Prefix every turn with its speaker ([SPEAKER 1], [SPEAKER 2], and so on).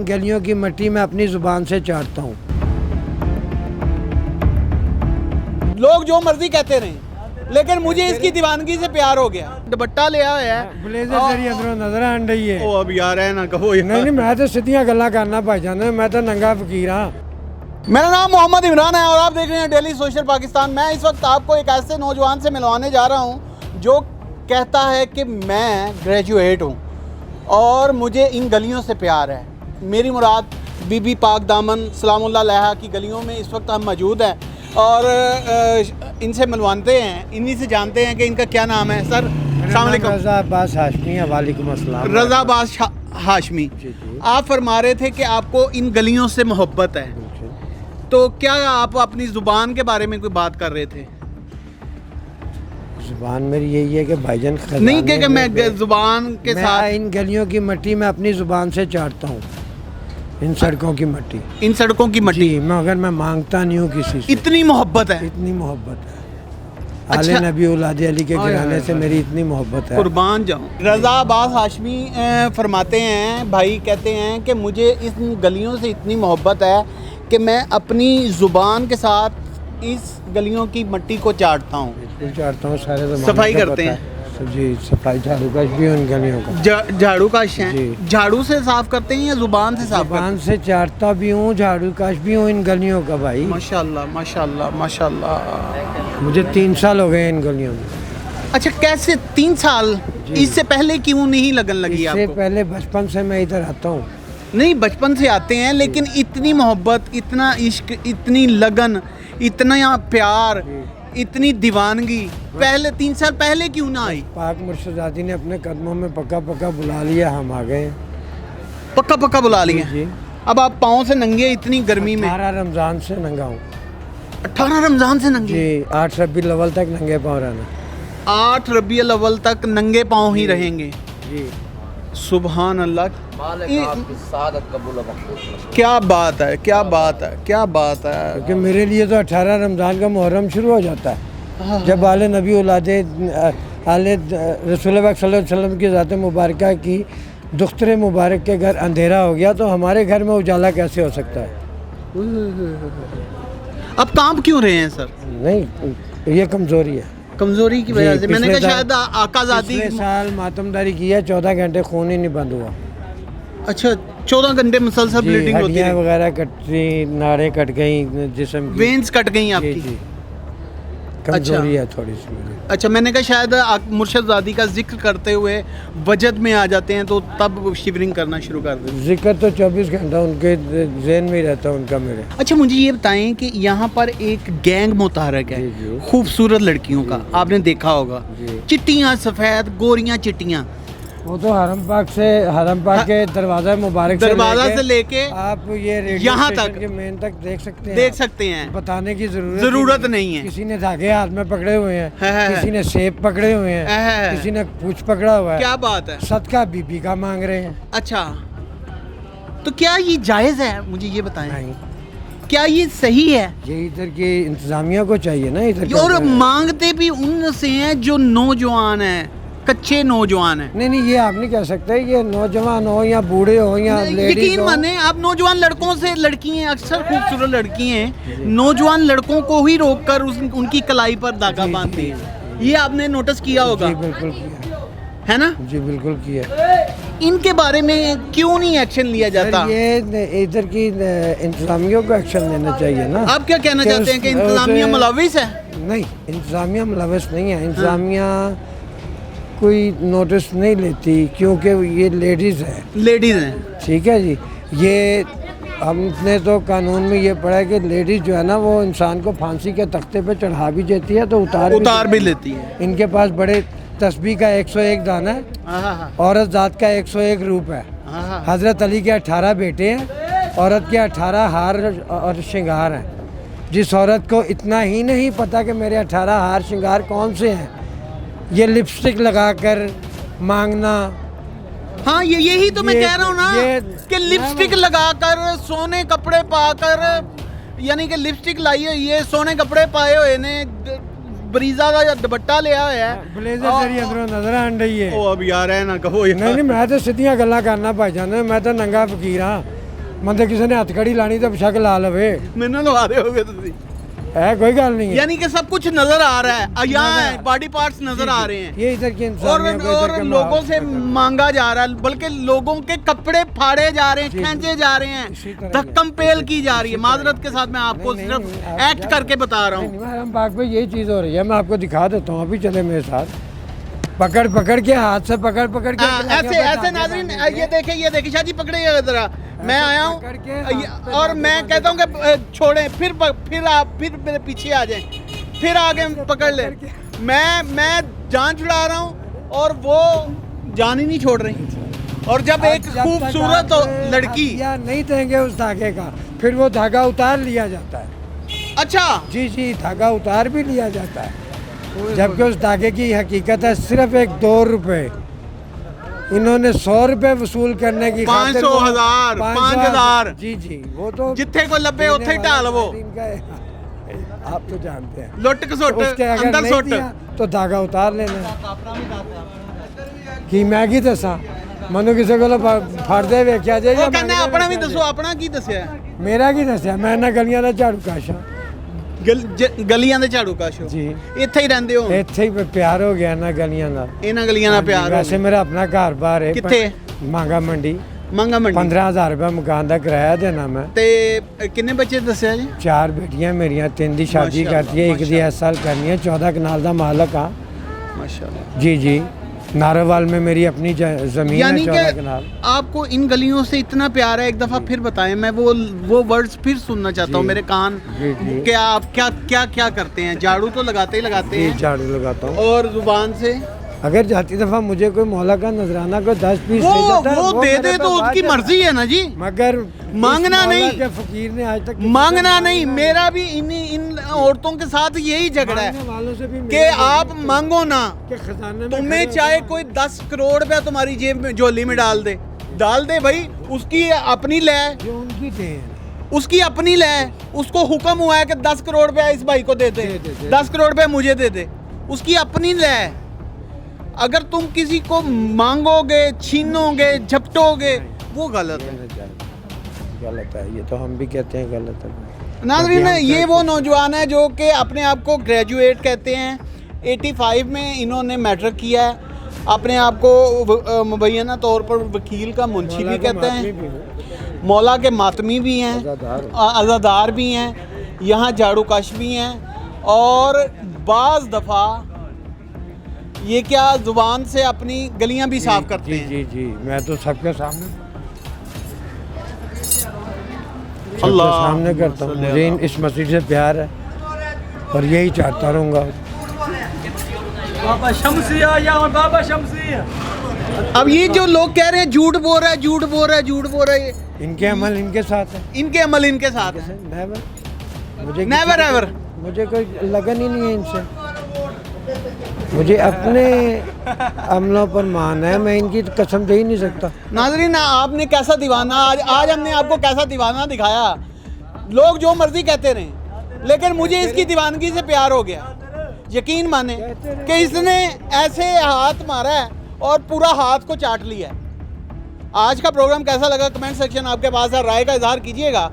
[SPEAKER 1] गलियों की मिट्टी मैं अपनी ज़ुबान से चाटता हूँ।
[SPEAKER 2] लोग जो मर्जी कहते रहे, लेकिन मुझे इसकी दीवानगी से प्यार हो गया। दुपट्टा लिया हुआ है,
[SPEAKER 1] ब्लेजर तेरी अंदरों नजर आन रही है।
[SPEAKER 2] ओ अब यार है ना कहो यार।
[SPEAKER 1] नहीं मैं तो सीधियां गल्लां करना भाईजान, मैं तो नंगा फकीर हाँ।
[SPEAKER 2] मेरा नाम मोहम्मद इमरान है और आप देख रहे हैं डेली सोशल पाकिस्तान। मैं इस वक्त आपको एक ऐसे नौजवान से मिलवाने जा रहा हूँ जो कहता है कि मैं ग्रेजुएट हूँ और मुझे इन गलियों से प्यार है। मेरी मुराद बीबी पाक दामन सलामुल्लाह अलैहा की गलियों में इस वक्त हम मौजूद हैं और इनसे मिलवाते हैं, इन्हीं से जानते हैं कि इनका क्या नाम है। सर अस्सलाम वालेकुम।
[SPEAKER 1] रज़ा अब्बास हाशमी। वालेकुम अस्सलाम।
[SPEAKER 2] रज़ा अब्बास हाशमी, आप फरमा रहे थे कि आपको इन गलियों से मोहब्बत है, तो क्या आप अपनी ज़ुबान के बारे में कोई बात कर रहे थे?
[SPEAKER 1] ज़ुबान मेरी यही है कि भाईजान
[SPEAKER 2] नहीं कि मैं ज़ुबान के साथ
[SPEAKER 1] इन गलियों की मिट्टी मैं अपनी ज़ुबान से चाटता हूँ। इन सड़कों की मिट्टी,
[SPEAKER 2] इन सड़कों की मिट्टी
[SPEAKER 1] जी, मगर मैं मांगता नहीं हूँ किसी से।
[SPEAKER 2] इतनी मोहब्बत है,
[SPEAKER 1] इतनी मोहब्बत है।
[SPEAKER 2] अच्छा।
[SPEAKER 1] आले नबी औलाद अली के घराने से मेरी इतनी मोहब्बत है।
[SPEAKER 2] कुर्बान जाऊँ। रज़ा अब्बास हाशमी फरमाते हैं, भाई कहते हैं कि मुझे इन गलियों से इतनी मोहब्बत है कि मैं अपनी ज़ुबान के साथ इस गलियों की मिट्टी को चाटता हूँ।
[SPEAKER 1] बिल्कुल चाटता हूँ। सारे ज़माने
[SPEAKER 2] सफाई
[SPEAKER 1] का
[SPEAKER 2] करते
[SPEAKER 1] पता
[SPEAKER 2] हैं।
[SPEAKER 1] है। जी, सफाई झाड़ू कश भी हो इन गलियों का।
[SPEAKER 2] झाड़ू कश
[SPEAKER 1] जी।
[SPEAKER 2] हैं, झाड़ू से साफ करते हैं या ज़ुबान से साफ करते
[SPEAKER 1] ज़ुबान से चाटता भी हूँ, झाड़ू कश भी हूँ इन गलियों का भाई।
[SPEAKER 2] हैं? माशाल्लाह माशाल्लाह माशाल्लाह।
[SPEAKER 1] मुझे 3 साल हो गए इन गलियों में।
[SPEAKER 2] अच्छा, कैसे 3 साल? इससे पहले क्यों नहीं लगन लगी
[SPEAKER 1] इससे
[SPEAKER 2] आपको?
[SPEAKER 1] पहले बचपन से मैं इधर आता हूँ।
[SPEAKER 2] नहीं, बचपन से आते हैं, लेकिन इतनी मोहब्बत, इतना इश्क, इतनी लगन, इतना प्यार, इतनी दीवानगी पहले 3 साल पहले क्यों ना आई?
[SPEAKER 1] पाक मुर्शदादी ने अपने कदमों में पक्का पक्का बुला लिया, हम आ गए।
[SPEAKER 2] पक्का पक्का बुला लिया।
[SPEAKER 1] जी।
[SPEAKER 2] अब आप पाँव से नंगे इतनी गर्मी में?
[SPEAKER 1] 18 रमज़ान से नंगा हूँ।
[SPEAKER 2] 18 रमज़ान से नंगे?
[SPEAKER 1] जी, 8 रबीउल अव्वल तक नंगे पाँव रहना।
[SPEAKER 2] 8 रबीउल अव्वल तक नंगे पाँव ही रहेंगे?
[SPEAKER 1] जी।
[SPEAKER 2] सुभान अल्लाह। क्या बात है, क्या बात है, क्या बात है।
[SPEAKER 1] क्योंकि मेरे लिए तो 18 रमज़ान का मुहर्रम शुरू हो जाता है जब आले नबी औलाद आले रसूल पाक सल्लल्लाहु अलैहि वसल्लम की ज़ात मुबारका की दुख्तर मुबारक के घर अंधेरा हो गया, तो हमारे घर में उजाला कैसे हो सकता है?
[SPEAKER 2] अब कांप क्यों रहे हैं सर?
[SPEAKER 1] नहीं, ये कमज़ोरी है।
[SPEAKER 2] कमजोरी की वजह से? मैंने
[SPEAKER 1] पिछले
[SPEAKER 2] कहा
[SPEAKER 1] साल-
[SPEAKER 2] शायद आकाज़ादी।
[SPEAKER 1] पिछले साल मातमदारी की है, 14 घंटे खून ही नहीं बंद हुआ।
[SPEAKER 2] अच्छा, 14 घंटे मुसलसल
[SPEAKER 1] जी,
[SPEAKER 2] ब्लीडिंग होती
[SPEAKER 1] हड्डियाँ
[SPEAKER 2] है,
[SPEAKER 1] वगैरह कटी, नाड़ें कट गई जिस्म की।
[SPEAKER 2] वेन्स कट गई
[SPEAKER 1] जी,
[SPEAKER 2] आपकी?
[SPEAKER 1] जी। कमजोरी है थोड़ी सी मेरी।
[SPEAKER 2] अच्छा, मैंने कहा शायद मुर्शदादी का जिक्र करते हुए वजद में आ जाते हैं तो तब शिवरिंग करना शुरू कर देते हैं।
[SPEAKER 1] जिक्र तो 24 घंटा उनके ज़हन में ही रहता है उनका मेरे।
[SPEAKER 2] अच्छा, मुझे ये बताएं कि यहाँ पर एक गैंग मुतारक है
[SPEAKER 1] जी, जी।
[SPEAKER 2] खूबसूरत लड़कियों का, आपने देखा होगा,
[SPEAKER 1] जी।
[SPEAKER 2] चिट्टियाँ सफ़ेद, गोरियाँ चिट्टियाँ,
[SPEAKER 1] वो तो हरम पाक के दरवाज़ा मुबारक
[SPEAKER 2] दरवाज़ा से लेके
[SPEAKER 1] आप ये रेडियो
[SPEAKER 2] यहाँ
[SPEAKER 1] स्टेशन
[SPEAKER 2] तक
[SPEAKER 1] के मेन तक देख सकते हैं।
[SPEAKER 2] देख सकते हैं।
[SPEAKER 1] बताने की
[SPEAKER 2] ज़रूरत नहीं है।
[SPEAKER 1] किसी ने धागे हाथ में पकड़े हुए
[SPEAKER 2] है,
[SPEAKER 1] हैं,
[SPEAKER 2] है।
[SPEAKER 1] किसी ने सेब पकड़े हुए
[SPEAKER 2] है,
[SPEAKER 1] हैं,
[SPEAKER 2] है।
[SPEAKER 1] किसी ने पूछ पकड़ा हुआ है।
[SPEAKER 2] क्या बात है।
[SPEAKER 1] सदका बीबी का मांग रहे हैं।
[SPEAKER 2] अच्छा, तो क्या ये जायज़ है? मुझे ये बताएं,
[SPEAKER 1] नहीं,
[SPEAKER 2] क्या ये सही है?
[SPEAKER 1] ये इधर की इंतजामिया को चाहिए ना इधर का।
[SPEAKER 2] और मांगते भी उनसे हैं जो नौजवान हैं, कच्चे नौजवान हैं।
[SPEAKER 1] नहीं, ये आप नहीं कह सकते, ये नौजवान हो या बूढ़े हो या लेडीज
[SPEAKER 2] यकीन
[SPEAKER 1] हो।
[SPEAKER 2] माने, आप नौजवान लड़कों से, लड़की हैं अक्सर खूबसूरत लड़की हैं, नौजवान लड़कों को ही रोककर उनकी कलाई पर धागा
[SPEAKER 1] जी,
[SPEAKER 2] बांधती
[SPEAKER 1] जी,
[SPEAKER 2] हैं। ये आपने नोटिस किया होगा,
[SPEAKER 1] जी बिल्कुल किया,
[SPEAKER 2] है ना?
[SPEAKER 1] जी बिल्कुल किया।
[SPEAKER 2] इनके बारे में क्यों नहीं एक्शन लिया जाता?
[SPEAKER 1] सर, ये इधर की इंतजामिया को एक्शन लेना चाहिए ना।
[SPEAKER 2] आप क्या कहना
[SPEAKER 1] कि
[SPEAKER 2] चाहते हैं कि
[SPEAKER 1] उस-
[SPEAKER 2] इंतजामिया
[SPEAKER 1] उसे-
[SPEAKER 2] मुलविस है?
[SPEAKER 1] नहीं, इंतजामिया मुलविस नहीं है। इंतजामिया कोई नोटिस नहीं लेती क्योंकि ये लेडीज़ है।
[SPEAKER 2] लेडीज हैं।
[SPEAKER 1] ठीक है जी। ये हमने तो कानून में ये पढ़ा है कि लेडीज़ जो है ना वो इंसान को फांसी के तख्ते पे चढ़ा भी देती है तो उतार
[SPEAKER 2] भी लेती है।
[SPEAKER 1] इनके पास बड़े तस्बीह का 101 दाना है,
[SPEAKER 2] हाँ,
[SPEAKER 1] औरत ज़ात का 101 रूप है।
[SPEAKER 2] हाँ।
[SPEAKER 1] हज़रत अली के 18 बेटे हैं, औरत के 18 हार और श्रृंगार हैं। जिस औरत को इतना ही नहीं पता कि मेरे 18 हार श्रृंगार कौन से हैं, ये लिपस्टिक लगाकर मांगना।
[SPEAKER 2] हाँ, यही तो मैं
[SPEAKER 1] ये-
[SPEAKER 2] कह रहा हूँ ना
[SPEAKER 1] ये-
[SPEAKER 2] कि लिपस्टिक लगाकर, सोने कपड़े पाकर, यानी कि लिपस्टिक लाई हुई है, सोने कपड़े पाए हुए ने, बरीजा का दुपट्टा लिया हुआ है।
[SPEAKER 1] ब्लेजर तेरी अंदरों नजर आन रही है।
[SPEAKER 2] ओ अब यार है ना कहो
[SPEAKER 1] नहीं मैं तो सीधियां गल्लां करना भाईजान, मैं तो नंगा फकीर हाँ। ਬੰਦੇ ਕਿਸੇ ਨੇ ਹੱਥਕੜੀ ਲਾਣੀ ਤਾਂ ਬਸ਼ੱਕ ਲਾ ਲਵੇ
[SPEAKER 2] ਮੈਨੂੰ ਲਵਾ ਰਹੇ ਹੋਗੇ ਤੁਸੀਂ
[SPEAKER 1] है कोई गल नहीं है
[SPEAKER 2] यानी कि सब कुछ नजर आ रहा है यहाँ बॉडी पार्ट्स नजर आ रहे हैं
[SPEAKER 1] ये इधर की
[SPEAKER 2] और लोगों से मांगा जा रहा है बल्कि लोगों के कपड़े फाड़े जा रहे हैं खींचे जा रहे हैं धक्कम पेल की जा रही है माजरत के साथ मैं आपको सिर्फ एक्ट करके बता रहा हूँ
[SPEAKER 1] हम बाग पे यही चीज़ हो रही है मैं आपको दिखा देता हूँ अभी चले मेरे साथ पकड़ पकड़ के हाथ से पकड़ के
[SPEAKER 2] ऐसे ऐसे नाज़रीन ये देखिए शाह जी पकड़िएगा जरा मैं आया हूँ और मैं कहता हूँ कि छोड़ें फिर आप फिर मेरे पीछे आ जाएं फिर आगे पकड़ ले मैं जान छुड़ा रहा हूँ और वो जान ही नहीं छोड़ रही और जब एक खूबसूरत लड़की
[SPEAKER 1] या नहीं देंगे उस धागे का फिर वो धागा उतार लिया जाता है
[SPEAKER 2] अच्छा
[SPEAKER 1] जी जी धागा उतार भी लिया जाता है जबकि उस धागे की हकीकत है सिर्फ एक 2 रुपए इन्होंने 100 रुपए वसूल करने की
[SPEAKER 2] 500 हजार 5000
[SPEAKER 1] जी जी वो तो
[SPEAKER 2] जिथे को लब्बे उथे ही ढाल वो
[SPEAKER 1] आप तो जानते हैं
[SPEAKER 2] लुट कसुट अंदर सुट
[SPEAKER 1] तो धागा उतार लेना कि मैं की दसा मनु किसी को फड़दे वेख्या जाए
[SPEAKER 2] वो कहना अपना भी दसो अपना की दसिया
[SPEAKER 1] मेरा की दसिया मैं ना गलियां दा झाड़ू काशा
[SPEAKER 2] ਗਲੀਆਂ ਦੇ ਝਾੜੂ ਕਾਸ਼ੋ
[SPEAKER 1] ਜੀ
[SPEAKER 2] ਇੱਥੇ ਹੀ ਰਹਿੰਦੇ ਹੋ
[SPEAKER 1] ਇੱਥੇ ਹੀ ਪਿਆਰ ਹੋ ਗਿਆ ਨਾ ਗਲੀਆਂ ਦਾ
[SPEAKER 2] ਇਹਨਾਂ ਗਲੀਆਂ ਦਾ ਪਿਆਰ
[SPEAKER 1] ਵੈਸੇ ਮੇਰਾ ਆਪਣਾ ਘਰ ਬਾਹਰ ਹੈ
[SPEAKER 2] ਕਿੱਥੇ
[SPEAKER 1] ਮੰਗਾ ਮੰਡੀ 15000 ਰੁਪਏ ਮਕਾਨ ਦਾ ਕਿਰਾਇਆ ਦੇਣਾ ਮੈਂ
[SPEAKER 2] ਤੇ ਕਿੰਨੇ ਬੱਚੇ ਦੱਸਿਆ ਜੀ
[SPEAKER 1] 4 ਬੇਟੀਆਂ ਮੇਰੀਆਂ 3 ਦੀ ਸ਼ਾਦੀ ਕਰਤੀ ਹੈ 1 ਦੀ ਇਸ ਸਾਲ ਕਰਨੀ ਹੈ 14 ਕਨਾਲ ਦਾ ਮਾਲਕ ਆ
[SPEAKER 2] माशाल्लाह
[SPEAKER 1] जी जी नारोवाल में मेरी अपनी जमीन है 14 कनाल
[SPEAKER 2] आपको इन गलियों से इतना प्यार है एक दफा फिर बताएं मैं वो वर्ड्स फिर सुनना चाहता हूँ मेरे कान कि आप क्या करते हैं झाड़ू तो लगाते ही लगाते हैं
[SPEAKER 1] झाड़ू लगाता हूँ
[SPEAKER 2] और जुबान से
[SPEAKER 1] अगर जाती दफा मुझे कोई मौला का नजराना कोई 10 पीस
[SPEAKER 2] वो दे दे तो उसकी मर्जी है ना जी
[SPEAKER 1] मगर
[SPEAKER 2] मांगना नहीं
[SPEAKER 1] के फकीर ने आज तक
[SPEAKER 2] मांगना नहीं मेरा भी इन औरतों के साथ यही झगड़ा है कि आप मांगो ना तुम्हें चाहे कोई 10 करोड़ रुपया तुम्हारी जेब में झोली में डाल दे भाई उसकी अपनी ले
[SPEAKER 1] जो उनकी थे
[SPEAKER 2] उसकी अपनी ले उसको हुक्म हुआ है कि 10 करोड़ रुपया इस भाई को दे दे 10 करोड़ रुपया मुझे दे दे उसकी अपनी ले अगर तुम किसी को मांगोगे छीनोगे झपटोगे वो गलत
[SPEAKER 1] है ये तो हम भी कहते हैं गलत है
[SPEAKER 2] नाज़रीन ये वो नौजवान है जो कि अपने आप को ग्रेजुएट कहते हैं 85 में इन्होंने मैट्रिक किया है अपने आप को मुबैना तौर पर वकील का मुंशी भी कहते हैं मौला के मातमी भी हैं अज़ादार भी हैं यहाँ झाड़ू कश भी हैं और बाज़ दफ़ा ये क्या जुबान से अपनी गलियां भी साफ करते हैं
[SPEAKER 1] जी जी मैं तो सबके सामने
[SPEAKER 2] अल्लाह
[SPEAKER 1] सामने करता हूँ मुझे इस मस्जिद से प्यार है और यही चाहता रहूँगा
[SPEAKER 3] बाबा शमसिया या बाबा शमसिया
[SPEAKER 2] अब ये जो लोग कह रहे हैं झूठ बोल रहा है
[SPEAKER 1] इनके अमल इनके साथ है
[SPEAKER 2] इनके अमल इनके साथ है
[SPEAKER 1] नेवर
[SPEAKER 2] एवर
[SPEAKER 1] मुझे कोई लगन ही नहीं है इनसे मुझे अपने अमलों पर मान है मैं इनकी कसम दे ही नहीं सकता
[SPEAKER 2] नाज़रीन आपने कैसा दीवाना आज हमने आपको कैसा दीवाना दिखाया लोग जो मर्जी कहते रहे लेकिन मुझे इसकी दीवानगी से प्यार हो गया यकीन माने कि इसने ऐसे हाथ मारा है और पूरा हाथ को चाट लिया है आज का प्रोग्राम कैसा लगा कमेंट सेक्शन आपके पास है राय का इजहार कीजिएगा